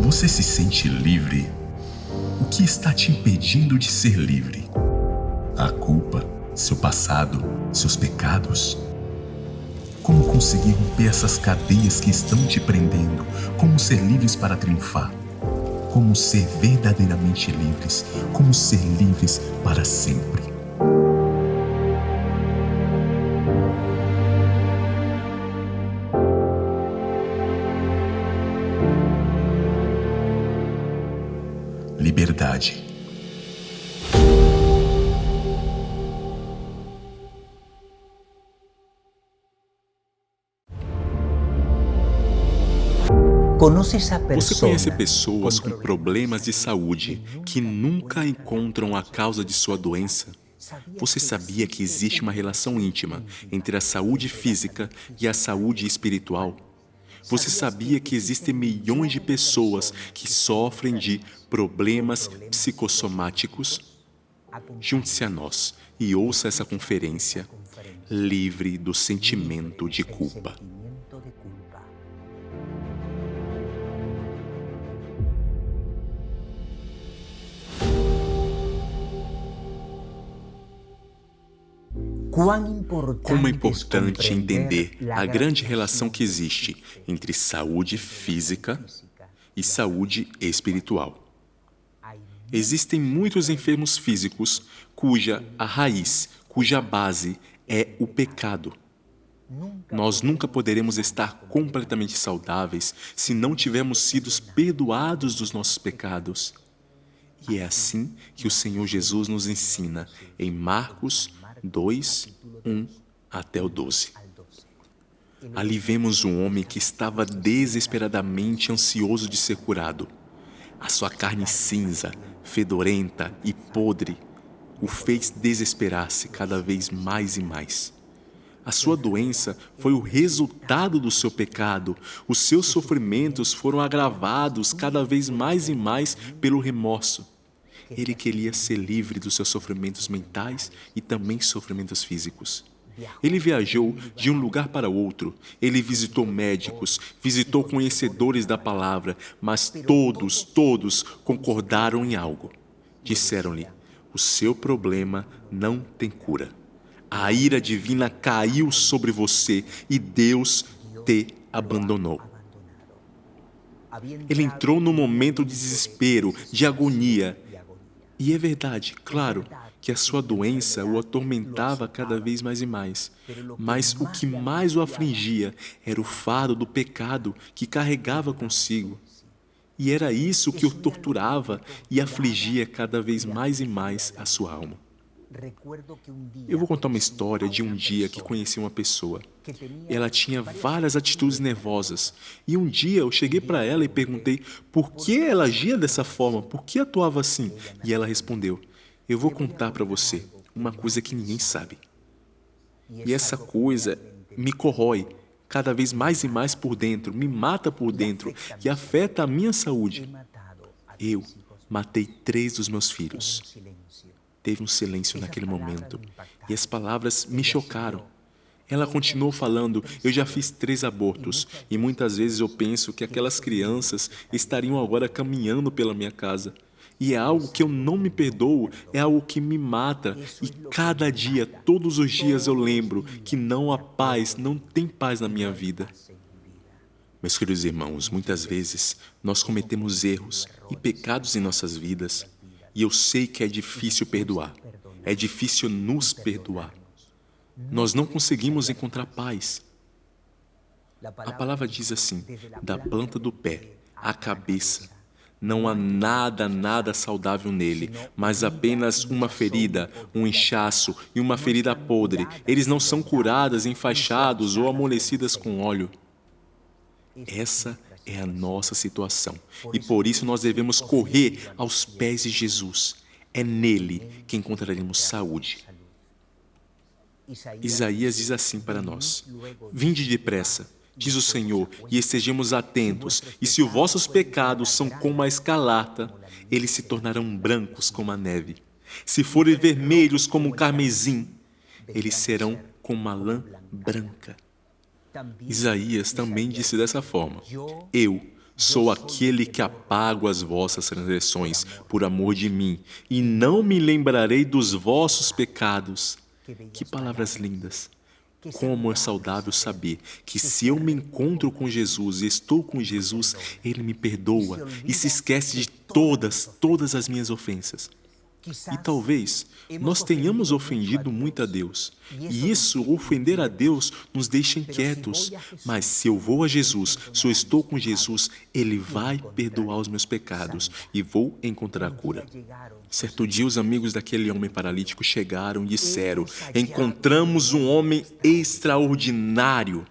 Você se sente livre? O que está te impedindo de ser livre? A culpa, seu passado, seus pecados? Como conseguir romper essas cadeias que estão te prendendo? Como ser livres para triunfar? Como ser verdadeiramente livres? Como ser livres para sempre? Liberdade. Você conhece pessoas com problemas de saúde que nunca encontram a causa de sua doença? Você sabia que existe uma relação íntima entre a saúde física e a saúde espiritual? Você sabia que existem milhões de pessoas que sofrem de problemas psicossomáticos? Junte-se a nós e ouça essa conferência livre do sentimento de culpa. Como é importante entender a grande relação que existe entre saúde física e saúde espiritual. Existem muitos enfermos físicos cuja raiz, cuja base é o pecado. Nós nunca poderemos estar completamente saudáveis se não tivermos sido perdoados dos nossos pecados. E é assim que o Senhor Jesus nos ensina em Marcos 2, 1 até o 12. Ali vemos um homem que estava desesperadamente ansioso de ser curado. A sua carne cinza, fedorenta e podre o fez desesperar-se cada vez mais e mais. A sua doença foi o resultado do seu pecado. Os seus sofrimentos foram agravados cada vez mais e mais pelo remorso. Ele queria ser livre dos seus sofrimentos mentais e também sofrimentos físicos. Ele viajou de um lugar para outro. Ele visitou médicos, visitou conhecedores da palavra, mas todos concordaram em algo. Disseram-lhe: o seu problema não tem cura. A ira divina caiu sobre você e Deus te abandonou. Ele entrou num momento de desespero, de agonia. E é verdade, claro, que a sua doença o atormentava cada vez mais e mais. Mas o que mais o afligia era o fardo do pecado que carregava consigo. E era isso que o torturava e afligia cada vez mais e mais a sua alma. Eu vou contar uma história de um dia que conheci uma pessoa. Ela tinha várias atitudes nervosas. E um dia eu cheguei para ela e perguntei por que ela agia dessa forma, por que atuava assim. E ela respondeu: eu vou contar para você uma coisa que ninguém sabe. E essa coisa me corrói cada vez mais e mais por dentro, me mata por dentro e afeta a minha saúde. Eu matei 3 dos meus filhos. Teve um silêncio naquele momento e as palavras me chocaram. Ela continuou falando: eu já fiz 3 abortos e muitas vezes eu penso que aquelas crianças estariam agora caminhando pela minha casa. E é algo que eu não me perdoo, é algo que me mata. E cada dia, todos os dias eu lembro que não há paz, não tem paz na minha vida. Meus queridos irmãos, muitas vezes nós cometemos erros e pecados em nossas vidas. E eu sei que é difícil perdoar, é difícil nos perdoar. Nós não conseguimos encontrar paz. A palavra diz assim: da planta do pé à cabeça, não há nada saudável nele, mas apenas uma ferida, um inchaço e uma ferida podre. Eles não são curadas, enfaixados ou amolecidas com óleo. Essa é a nossa situação. E por isso nós devemos correr aos pés de Jesus. É nele que encontraremos saúde. Isaías diz assim para nós: vinde depressa, diz o Senhor, e estejamos atentos. E se os vossos pecados são como a escarlata, eles se tornarão brancos como a neve. Se forem vermelhos como o carmesim, eles serão como a lã branca. Isaías também disse dessa forma: eu Sou aquele que apago as vossas transgressões por amor de mim, e não me lembrarei dos vossos pecados. Que palavras lindas! Como é saudável saber que se eu me encontro com Jesus e estou com Jesus, Ele me perdoa e se esquece de todas as minhas ofensas. E talvez nós tenhamos ofendido muito a Deus. E isso, ofender a Deus, nos deixa inquietos. Mas se eu vou a Jesus, se eu estou com Jesus, Ele vai perdoar os meus pecados e vou encontrar a cura. Certo dia, os amigos daquele homem paralítico chegaram e disseram: encontramos um homem extraordinário.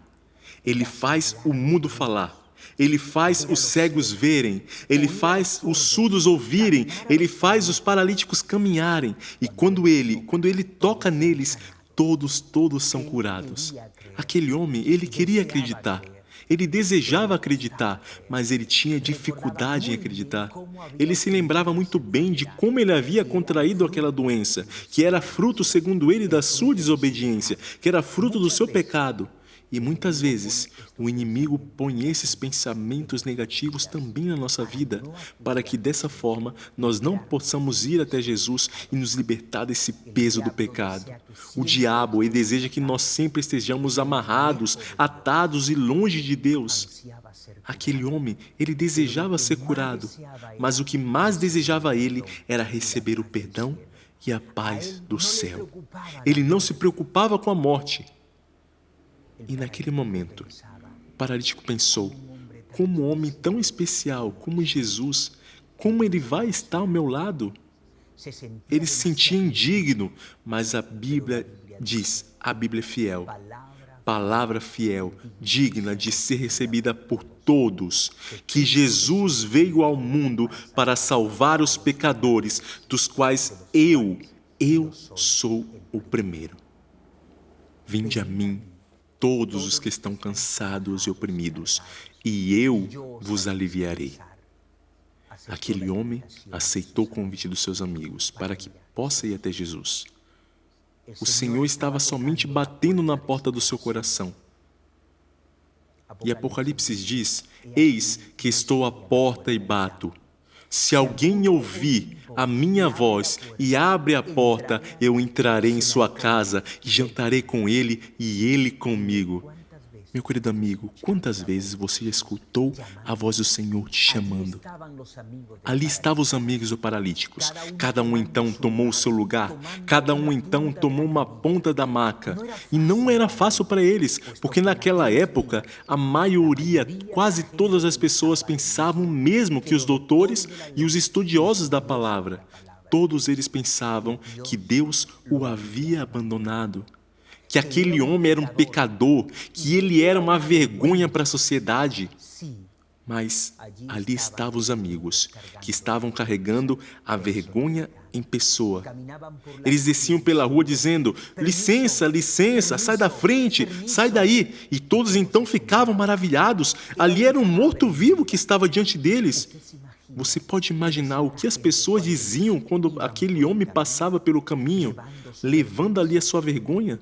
Ele faz o mudo falar. Ele faz os cegos verem, Ele faz os surdos ouvirem, Ele faz os paralíticos caminharem. E quando ele toca neles, todos são curados. Aquele homem, ele queria acreditar. Ele desejava acreditar, mas ele tinha dificuldade em acreditar. Ele se lembrava muito bem de como ele havia contraído aquela doença, que era fruto, segundo ele, da sua desobediência, que era fruto do seu pecado. E muitas vezes o inimigo põe esses pensamentos negativos também na nossa vida, para que dessa forma nós não possamos ir até Jesus e nos libertar desse peso do pecado. O diabo, ele deseja que nós sempre estejamos amarrados, atados e longe de Deus. Aquele homem, ele desejava ser curado, mas o que mais desejava ele era receber o perdão e a paz do céu. Ele não se preocupava com a morte. E naquele momento, o paralítico pensou: como um homem tão especial como Jesus, como ele vai estar ao meu lado? Ele se sentia indigno, mas a Bíblia diz, a Bíblia é fiel, palavra fiel, digna de ser recebida por todos, que Jesus veio ao mundo para salvar os pecadores, dos quais eu sou o primeiro. Vinde a mim, todos os que estão cansados e oprimidos, e eu vos aliviarei. Aquele homem aceitou o convite dos seus amigos para que possa ir até Jesus. O Senhor estava somente batendo na porta do seu coração. E Apocalipse diz: eis que estou à porta e bato. Se alguém ouvir a minha voz e abre a porta, eu entrarei em sua casa e jantarei com ele e ele comigo. Meu querido amigo, quantas vezes você já escutou a voz do Senhor te chamando? Ali estavam os amigos do paralíticos. Cada um então tomou o seu lugar. Cada um então tomou uma ponta da maca. E não era fácil para eles, porque naquela época, a maioria, quase todas as pessoas pensavam mesmo que os doutores e os estudiosos da palavra. Todos eles pensavam que Deus o havia abandonado, que aquele homem era um pecador, que ele era uma vergonha para a sociedade. Mas ali estavam os amigos, que estavam carregando a vergonha em pessoa. Eles desciam pela rua dizendo: licença, licença, sai da frente, sai daí. E todos então ficavam maravilhados. Ali era um morto-vivo que estava diante deles. Você pode imaginar o que as pessoas diziam quando aquele homem passava pelo caminho, levando ali a sua vergonha?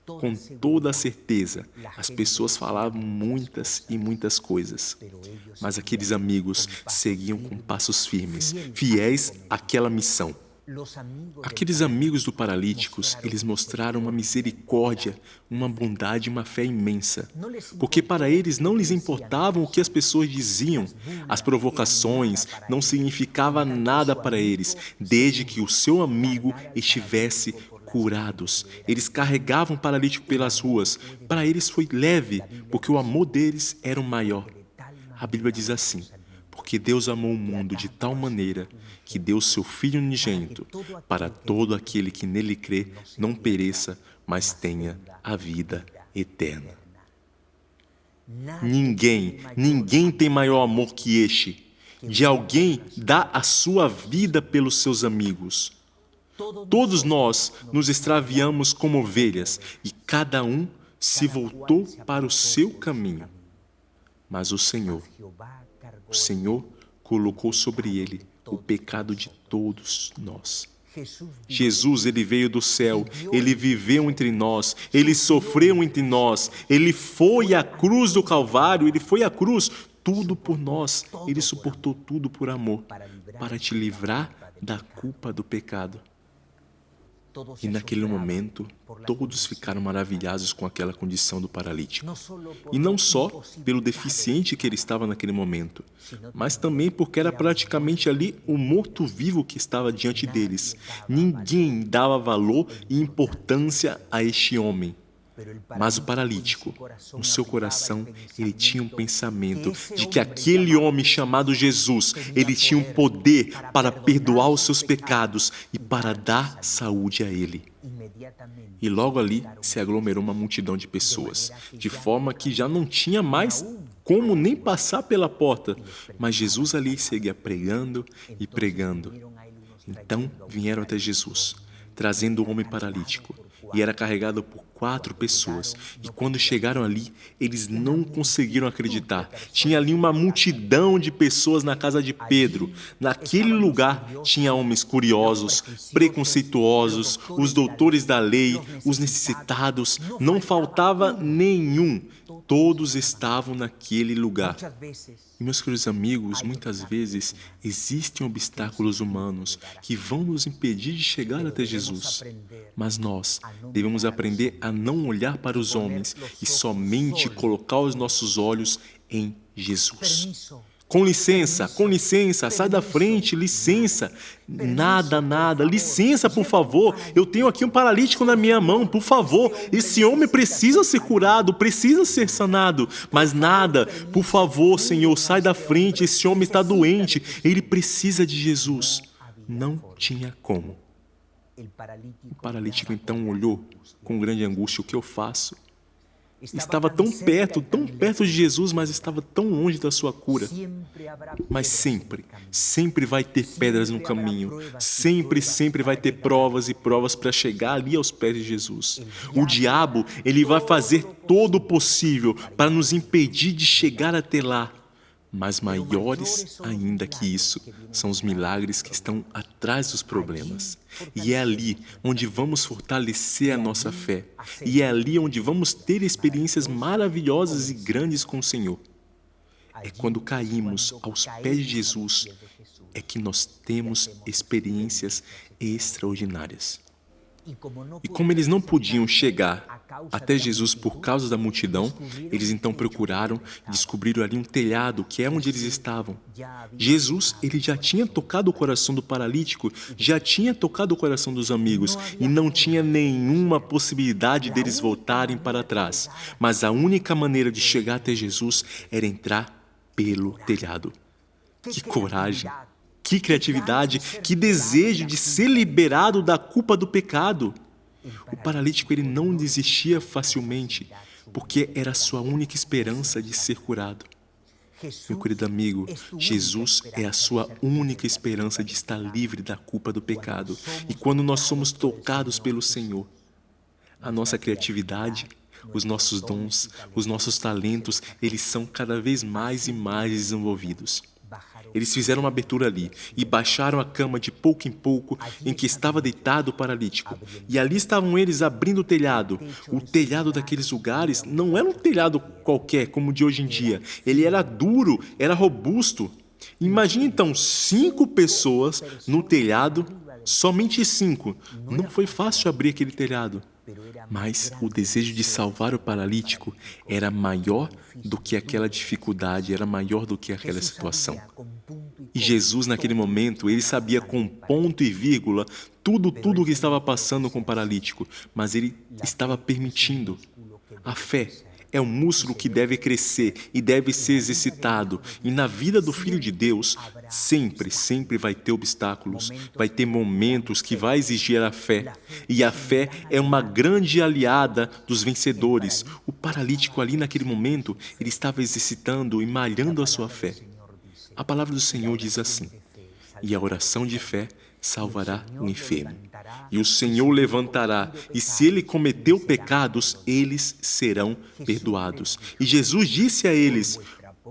Com toda a certeza, as pessoas falavam muitas e muitas coisas, mas aqueles amigos seguiam com passos firmes, fiéis àquela missão. Aqueles amigos do paralíticos, eles mostraram uma misericórdia, uma bondade e uma fé imensa, porque para eles não lhes importavam o que as pessoas diziam, as provocações não significavam nada para eles, desde que o seu amigo estivesse curados. Eles carregavam o paralítico pelas ruas. Para eles foi leve, porque o amor deles era o maior. A Bíblia diz assim: porque Deus amou o mundo de tal maneira que deu seu Filho unigênito, para todo aquele que nele crê não pereça, mas tenha a vida eterna. Ninguém tem maior amor que este, de alguém dar a sua vida pelos seus amigos. Todos nós nos extraviamos como ovelhas e cada um se voltou para o seu caminho. Mas o Senhor colocou sobre ele o pecado de todos nós. Jesus, ele veio do céu, ele viveu entre nós, ele sofreu entre nós, ele foi à cruz do Calvário, ele foi à cruz tudo por nós, ele suportou tudo por amor, para te livrar da culpa do pecado. E naquele momento, todos ficaram maravilhados com aquela condição do paralítico. E não só pelo deficiente que ele estava naquele momento, mas também porque era praticamente ali o morto-vivo que estava diante deles. Ninguém dava valor e importância a este homem. Mas o paralítico, no seu coração, ele tinha um pensamento de que aquele homem chamado Jesus, ele tinha um poder para perdoar os seus pecados e para dar saúde a ele. E logo ali se aglomerou uma multidão de pessoas, de forma que já não tinha mais como nem passar pela porta. Mas Jesus ali seguia pregando e pregando. Então vieram até Jesus, trazendo o homem paralítico, e era carregado por 4 pessoas. E quando chegaram ali, eles não conseguiram acreditar. Tinha ali uma multidão de pessoas na casa de Pedro. Naquele lugar tinha homens curiosos, preconceituosos, os doutores da lei, os necessitados. Não faltava nenhum. Todos estavam naquele lugar. E, meus queridos amigos, muitas vezes existem obstáculos humanos que vão nos impedir de chegar até Jesus. Mas nós devemos aprender a não olhar para os homens e somente colocar os nossos olhos em Jesus. Com licença, sai da frente, licença. Nada, licença, por favor. Eu tenho aqui um paralítico na minha mão, por favor. Esse homem precisa ser curado, precisa ser sanado. Mas nada, por favor, Senhor, sai da frente. Esse homem está doente, ele precisa de Jesus. Não tinha como. O paralítico então olhou com grande angústia: o que eu faço? Estava tão perto de Jesus, mas estava tão longe da sua cura. Mas sempre vai ter pedras no caminho. Sempre vai ter provas e provas para chegar ali aos pés de Jesus. O diabo, ele vai fazer todo o possível para nos impedir de chegar até lá. Mas maiores ainda que isso são os milagres que estão atrás dos problemas. E é ali onde vamos fortalecer a nossa fé. E é ali onde vamos ter experiências maravilhosas e grandes com o Senhor. É quando caímos aos pés de Jesus é que nós temos experiências extraordinárias. E como eles não podiam chegar até Jesus por causa da multidão, eles então procuraram e descobriram ali um telhado, que é onde eles estavam. Jesus, ele já tinha tocado o coração do paralítico, já tinha tocado o coração dos amigos, e não tinha nenhuma possibilidade deles voltarem para trás. Mas a única maneira de chegar até Jesus era entrar pelo telhado. Que coragem! Que criatividade, que desejo de ser liberado da culpa do pecado. O paralítico, ele não desistia facilmente, porque era a sua única esperança de ser curado. Meu querido amigo, Jesus é a sua única esperança de estar livre da culpa do pecado. E quando nós somos tocados pelo Senhor, a nossa criatividade, os nossos dons, os nossos talentos, eles são cada vez mais e mais desenvolvidos. Eles fizeram uma abertura ali e baixaram a cama de pouco em pouco em que estava deitado o paralítico. E ali estavam eles abrindo o telhado. O telhado daqueles lugares não era um telhado qualquer, como o de hoje em dia. Ele era duro, era robusto. Imagine então 5 pessoas no telhado, somente 5. Não foi fácil abrir aquele telhado. Mas o desejo de salvar o paralítico era maior do que aquela dificuldade, era maior do que aquela situação. E Jesus, naquele momento, ele sabia com ponto e vírgula tudo o que estava passando com o paralítico, mas ele estava permitindo. A fé é um músculo que deve crescer e deve ser exercitado. E na vida do Filho de Deus, sempre vai ter obstáculos, vai ter momentos que vai exigir a fé. E a fé é uma grande aliada dos vencedores. O paralítico ali naquele momento, ele estava exercitando e malhando a sua fé. A palavra do Senhor diz assim: e a oração de fé salvará o enfermo. E o Senhor levantará, e se ele cometeu pecados, eles serão perdoados. E Jesus disse a eles: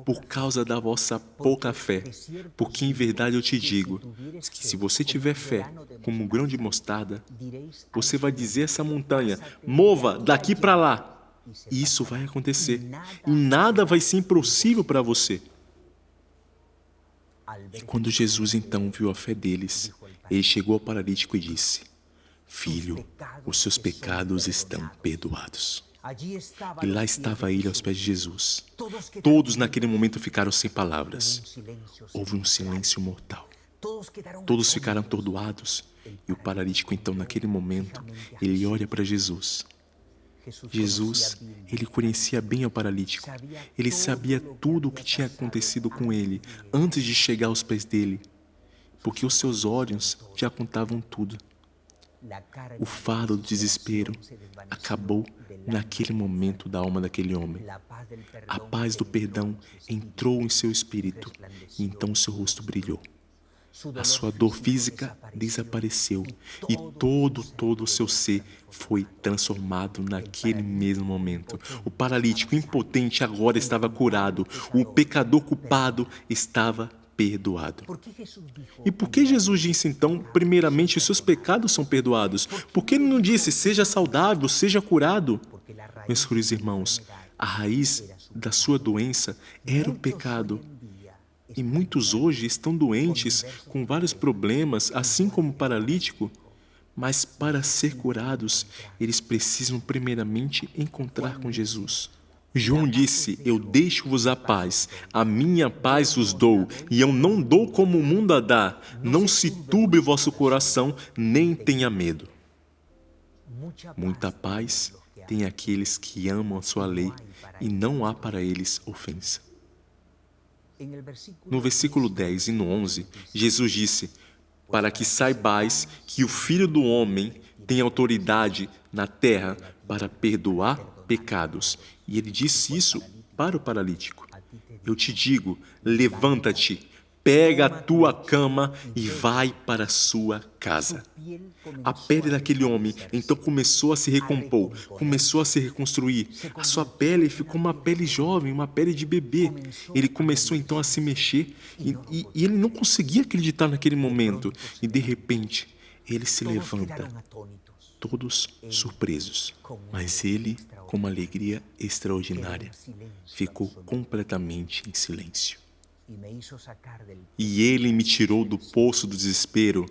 por causa da vossa pouca fé, porque em verdade eu te digo, que se você tiver fé como um grão de mostarda, você vai dizer a essa montanha: mova daqui para lá. E isso vai acontecer. E nada vai ser impossível para você. E quando Jesus então viu a fé deles, ele chegou ao paralítico e disse: Filho, os seus pecados estão perdoados. E lá estava ele aos pés de Jesus. Todos naquele momento ficaram sem palavras. Houve um silêncio mortal. Todos ficaram atordoados. E o paralítico então, naquele momento, ele olha para Jesus. Jesus, ele conhecia bem o paralítico. Ele sabia tudo o que tinha acontecido com ele antes de chegar aos pés dele, porque os seus olhos já contavam tudo. O fardo do desespero acabou naquele momento da alma daquele homem. A paz do perdão entrou em seu espírito e então seu rosto brilhou. A sua dor física desapareceu e todo o seu ser foi transformado naquele mesmo momento. O paralítico impotente agora estava curado. O pecador culpado estava perdoado. E por que Jesus disse então, primeiramente, os seus pecados são perdoados? Por que ele não disse, seja saudável, seja curado? Meus queridos irmãos, a raiz da sua doença era o pecado. E muitos hoje estão doentes com vários problemas, assim como o paralítico, mas para ser curados, eles precisam primeiramente encontrar com Jesus. João disse, eu deixo-vos a paz, a minha paz vos dou, e eu não dou como o mundo a dá. Não se turbe o vosso coração, nem tenha medo. Muita paz tem aqueles que amam a sua lei, e não há para eles ofensa. No versículo 10 e no 11, Jesus disse, para que saibais que o Filho do Homem tem autoridade na terra para perdoar pecados. E ele disse isso para o paralítico. Eu te digo, levanta-te, pega a tua cama e vai para a sua casa. A pele daquele homem então começou a se recompor, começou a se reconstruir. A sua pele ficou uma pele jovem, uma pele de bebê. Ele começou então a se mexer e ele não conseguia acreditar naquele momento. E de repente, ele se levanta, todos surpresos. Mas ele, com uma alegria extraordinária, ficou completamente em silêncio. E ele me tirou do poço do desespero,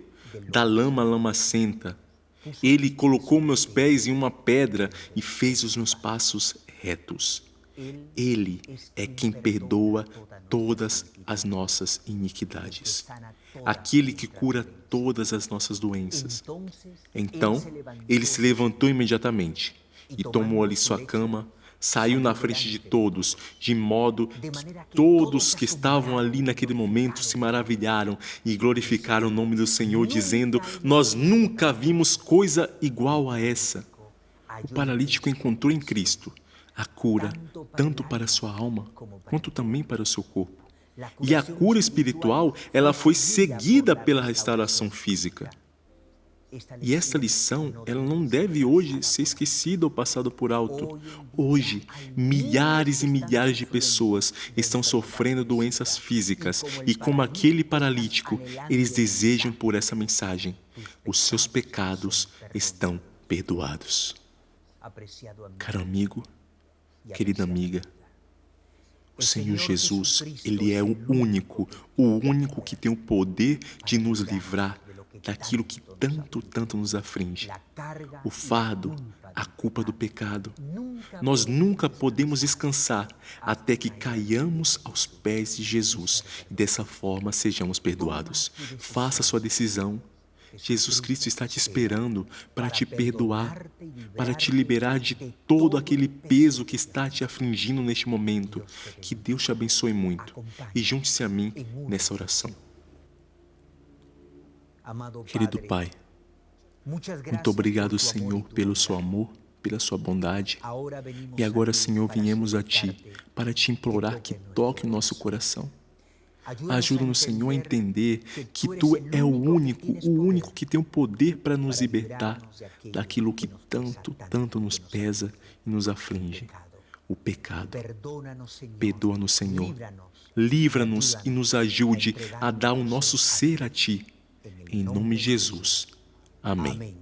da lama lamacenta. Ele colocou meus pés em uma pedra e fez os meus passos retos. Ele é quem perdoa todas as nossas iniquidades. Aquele que cura todas as nossas doenças. Então, ele se levantou imediatamente e tomou ali sua cama, saiu na frente de todos, de modo que todos que estavam ali naquele momento se maravilharam e glorificaram o nome do Senhor, dizendo, nós nunca vimos coisa igual a essa. O paralítico encontrou em Cristo a cura, tanto para a sua alma, quanto também para o seu corpo. E a cura espiritual, ela foi seguida pela restauração física. E esta lição, ela não deve hoje ser esquecida ou passada por alto. Hoje, milhares e milhares de pessoas estão sofrendo doenças físicas e, como aquele paralítico, eles desejam por essa mensagem. Os seus pecados estão perdoados. Caro amigo, querida amiga, o Senhor Jesus, Ele é o único que tem o poder de nos livrar daquilo que tanto nos aflige. O fardo, a culpa do pecado. Nós nunca podemos descansar até que caiamos aos pés de Jesus e dessa forma sejamos perdoados. Faça sua decisão. Jesus Cristo está te esperando para te perdoar, para te liberar de todo aquele peso que está te afligindo neste momento. Que Deus te abençoe muito e junte-se a mim nessa oração. Querido Pai, muito obrigado, Senhor, pelo seu amor, pela sua bondade. E agora, Senhor, viemos a Ti para te implorar que toque o nosso coração. Ajuda-nos, Senhor, a entender que Tu é o único que tem o poder para nos libertar daquilo que tanto nos pesa e nos aflige, o pecado. Perdoa-nos, Senhor. Livra-nos e nos ajude a dar o nosso ser a Ti. Em nome de Jesus. Amém.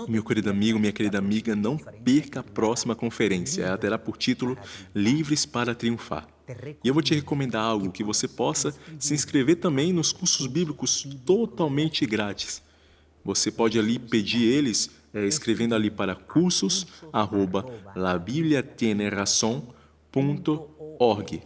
Meu querido amigo, minha querida amiga, não perca a próxima conferência. Ela terá por título Livres para Triunfar. E eu vou te recomendar algo que você possa se inscrever também nos cursos bíblicos totalmente grátis. Você pode ali pedir eles, escrevendo ali para cursos@labibliatienerazón.org.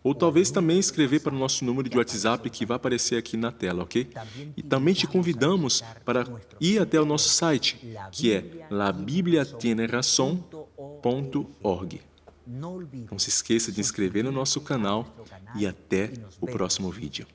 Ou talvez também escrever para o nosso número de WhatsApp que vai aparecer aqui na tela, ok? E também te convidamos para ir até o nosso site, que é labibliatienerazón.org. Não se esqueça de inscrever no nosso canal e até o próximo vídeo.